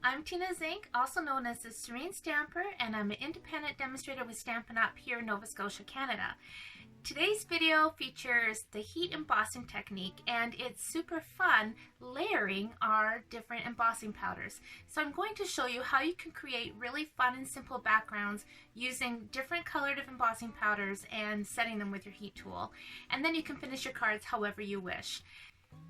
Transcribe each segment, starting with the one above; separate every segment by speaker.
Speaker 1: I'm Tina's Ink, also known as the Serene Stamper, and I'm an independent demonstrator with Stampin' Up! Here in Nova Scotia, Canada. Today's video features the heat embossing technique, and it's super fun layering our different embossing powders. So I'm going to show you how you can create really fun and simple backgrounds using different colored embossing powders and setting them with your heat tool. And then you can finish your cards however you wish.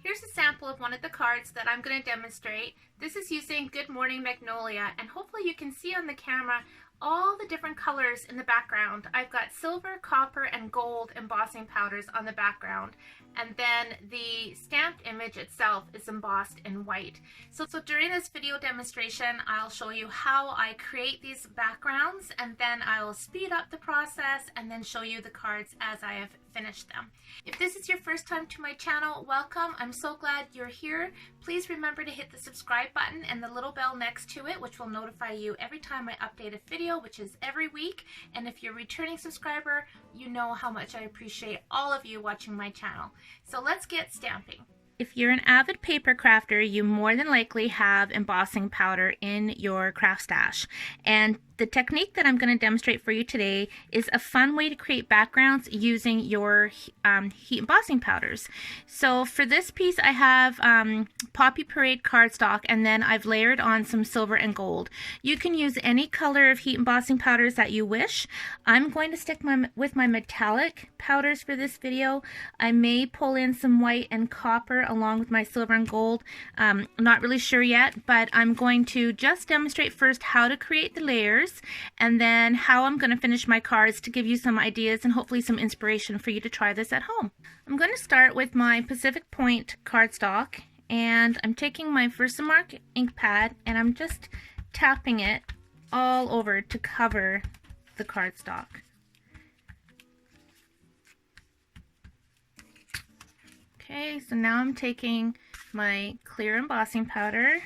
Speaker 1: Here's a sample of one of the cards that I'm going to demonstrate. This is using Good Morning Magnolia, and hopefully you can see on the camera all the different colors in the background. I've got silver, copper, and gold embossing powders on the background, and then the stamped image itself is embossed in white. So during this video demonstration, I'll show you how I create these backgrounds, and then I'll speed up the process and then show you the cards as I have finished them. If this is your first time to my channel, welcome. I'm so glad you're here. Please remember to hit the subscribe button and the little bell next to it, which will notify you every time I update a video, which is every week. And if you're a returning subscriber, you know how much I appreciate all of you watching my channel. So let's get stamping. If you're an avid paper crafter, you more than likely have embossing powder in your craft stash. And the technique that I'm going to demonstrate for you today is a fun way to create backgrounds using your heat embossing powders. So for this piece I have Poppy Parade cardstock, and then I've layered on some silver and gold. You can use any color of heat embossing powders that you wish. I'm going to stick with my metallic powders for this video. I may pull in some white and copper along with my silver and gold. I'm not really sure yet, but I'm going to just demonstrate first how to create the layers, and then how I'm going to finish my cards to give you some ideas and hopefully some inspiration for you to try this at home. I'm going to start with my Pacific Point cardstock, and I'm taking my Versamark ink pad and I'm just tapping it all over to cover the cardstock. Okay, so now I'm taking my clear embossing powder.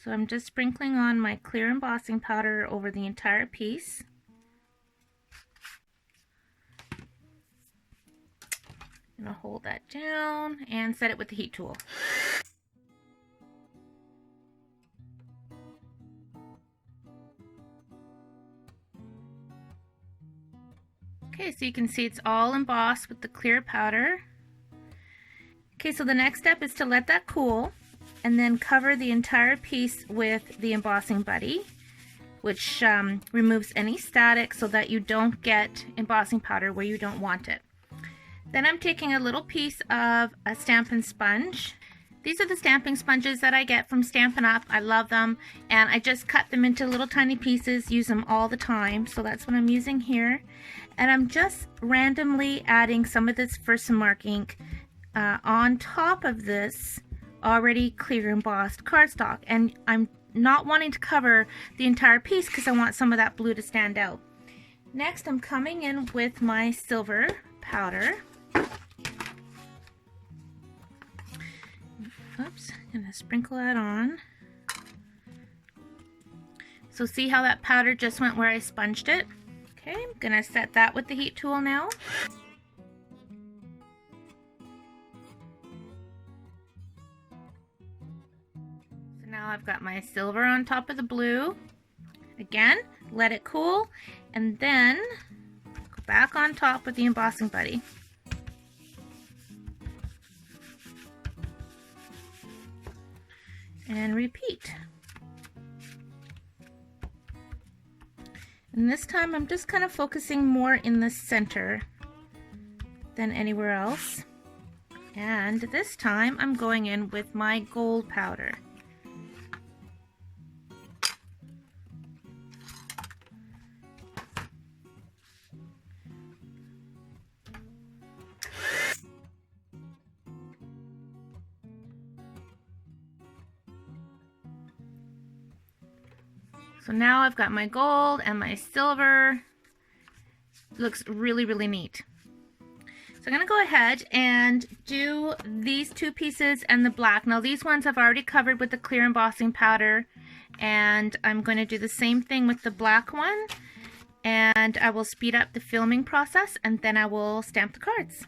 Speaker 1: So I'm just sprinkling on my clear embossing powder over the entire piece. I'm going to hold that down and set it with the heat tool. Okay, so you can see it's all embossed with the clear powder. Okay, so the next step is to let that cool and then cover the entire piece with the embossing buddy, which removes any static so that you don't get embossing powder where you don't want it. Then I'm taking a little piece of a Stampin' Sponge. These are the stamping sponges that I get from Stampin' Up! I love them, and I just cut them into little tiny pieces, use them all the time, so that's what I'm using here. And I'm just randomly adding some of this Versamark ink on top of this already clear embossed cardstock, and I'm not wanting to cover the entire piece because I want some of that blue to stand out. Next, I'm coming in with my silver powder. Oops, I'm gonna sprinkle that on. So see how that powder just went where I sponged it? Okay, I'm gonna set that with the heat tool now. Now I've got my silver on top of the blue. Again, let it cool, and then go back on top with the embossing buddy. And repeat. And this time I'm just kind of focusing more in the center than anywhere else. And this time I'm going in with my gold powder. So now I've got my gold and my silver. It looks really, really neat. So I'm going to go ahead and do these two pieces and the black. Now these ones I've already covered with the clear embossing powder, and I'm going to do the same thing with the black one, and I will speed up the filming process and then I will stamp the cards.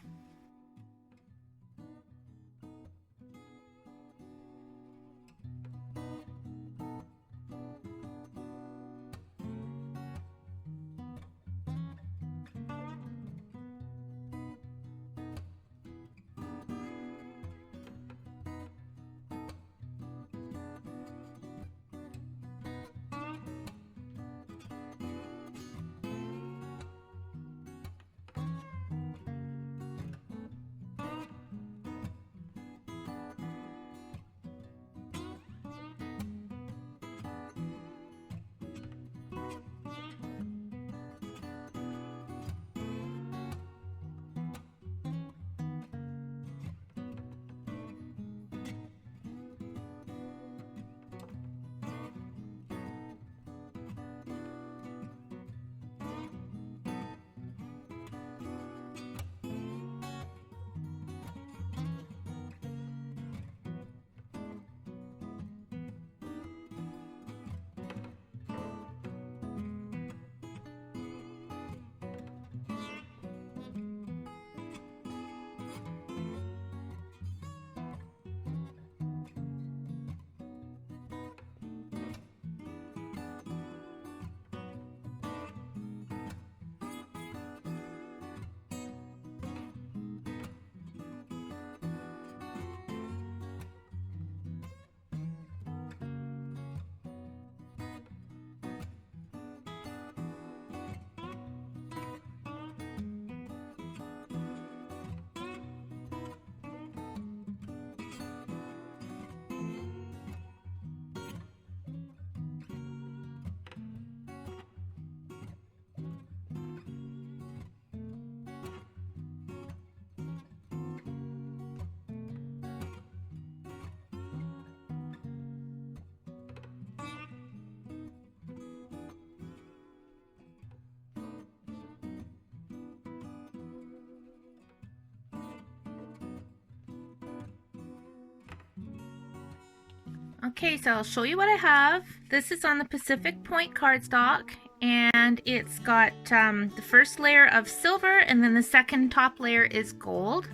Speaker 1: Okay, so I'll show you what I have. This is on the Pacific Point cardstock, and it's got the first layer of silver, and then the second top layer is gold.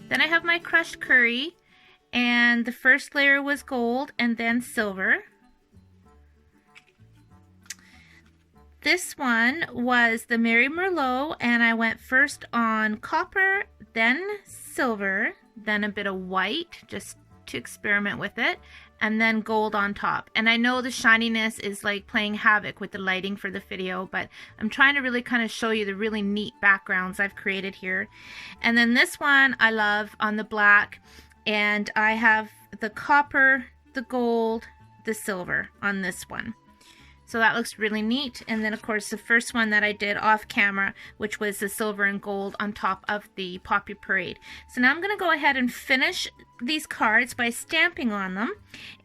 Speaker 1: Then I have my crushed curry, and the first layer was gold and then silver. This one was the Mary Merlot, and I went first on copper, then silver, then a bit of white, just to experiment with it, and then gold on top. And I know the shininess is like playing havoc with the lighting for the video, but I'm trying to really kind of show you the really neat backgrounds I've created here. And then this one I love on the black, and I have the copper, the gold, the silver on this one. So that looks really neat. And then of course the first one that I did off camera, which was the silver and gold on top of the Poppy Parade. So now I'm going to go ahead and finish these cards by stamping on them.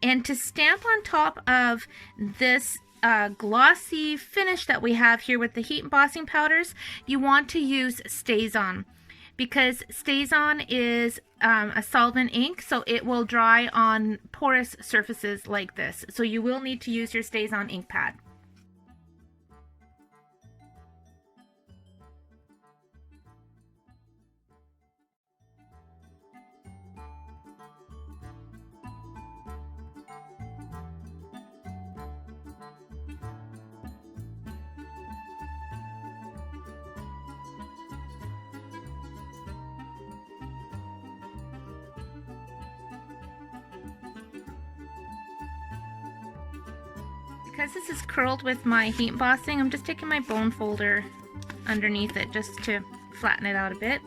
Speaker 1: And to stamp on top of this glossy finish that we have here with the heat embossing powders, you want to use StazOn, because StazOn is a solvent ink, so it will dry on porous surfaces like this. So you will need to use your StazOn ink pad. Because this is curled with my heat embossing, I'm just taking my bone folder underneath it just to flatten it out a bit.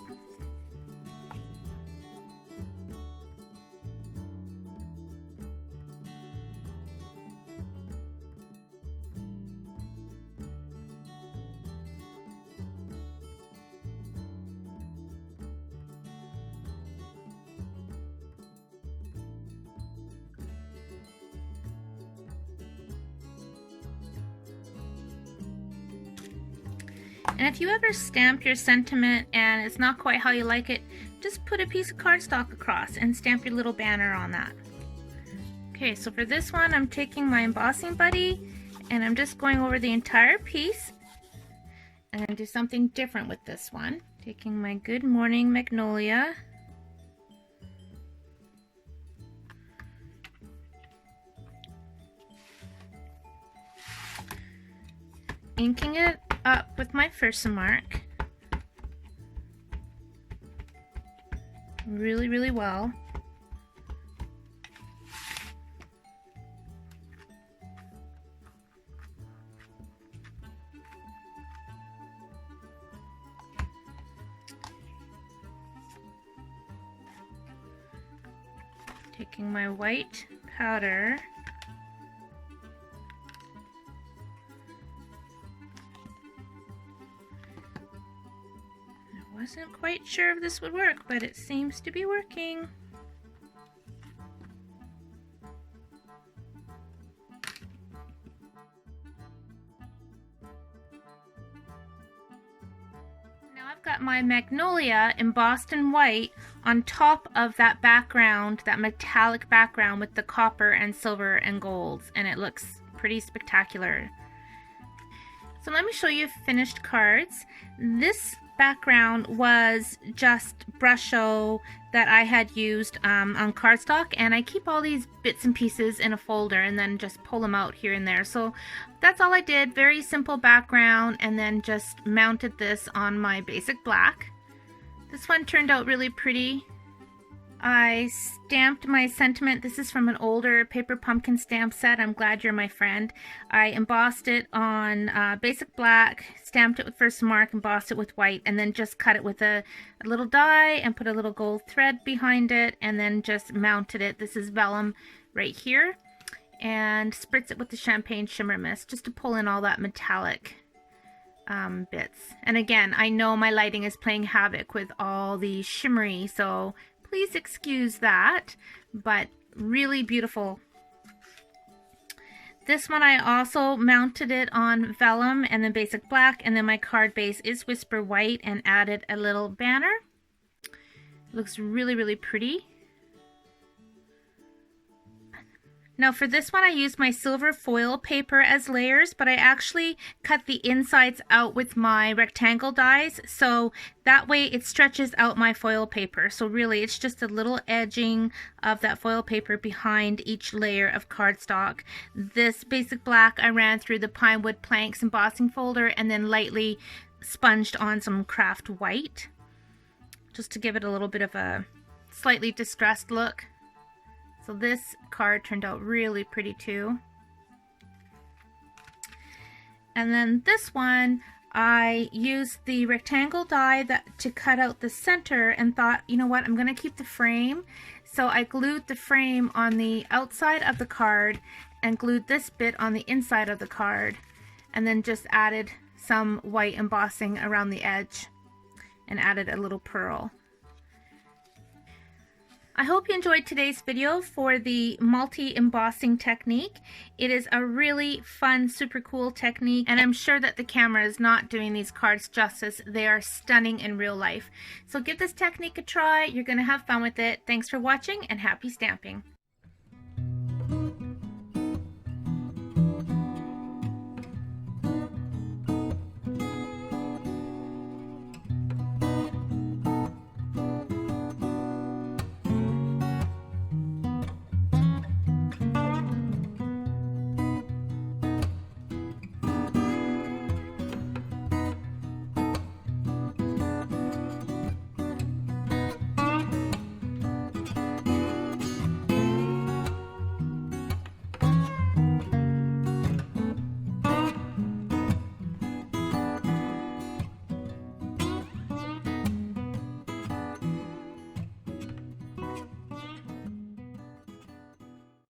Speaker 1: And if you ever stamp your sentiment and it's not quite how you like it, just put a piece of cardstock across and stamp your little banner on that. Okay, so for this one, I'm taking my embossing buddy and I'm just going over the entire piece. And I'm going to do something different with this one. Taking my Good Morning Magnolia. Inking it up with my Versamark really well. Taking my white powder, wasn't quite sure if this would work, but it seems to be working. Now I've got my Magnolia embossed in white on top of that background, that metallic background with the copper and silver and golds, and it looks pretty spectacular. So let me show you finished cards. This background was just brush show that I had used on cardstock, and I keep all these bits and pieces in a folder and then just pull them out here and there. So that's all I did. Very simple background, and then just mounted this on my basic black. This one turned out really pretty. I stamped my sentiment. This is from an older paper pumpkin stamp set, I'm Glad You're My Friend. I embossed it on basic black, stamped it with Versamark, embossed it with white, and then just cut it with a little die and put a little gold thread behind it, and then just mounted it. This is vellum right here, and spritz it with the champagne shimmer mist just to pull in all that metallic bits. And again, I know my lighting is playing havoc with all the shimmery, so please excuse that, but really beautiful. This one I also mounted it on vellum and then basic black, and then my card base is Whisper White, and added a little banner. It looks really pretty. Now for this one I used my silver foil paper as layers, but I actually cut the insides out with my rectangle dies, so that way it stretches out my foil paper. So really it's just a little edging of that foil paper behind each layer of cardstock. This basic black I ran through the pine wood planks embossing folder and then lightly sponged on some craft white, just to give it a little bit of a slightly distressed look. So this card turned out really pretty too. And then this one, I used the rectangle die to cut out the center and thought, you know what, I'm going to keep the frame. So I glued the frame on the outside of the card and glued this bit on the inside of the card, and then just added some white embossing around the edge and added a little pearl. I hope you enjoyed today's video for the multi-embossing technique. It is a really fun, super cool technique, and I'm sure that the camera is not doing these cards justice. They are stunning in real life. So give this technique a try. You're going to have fun with it. Thanks for watching and happy stamping.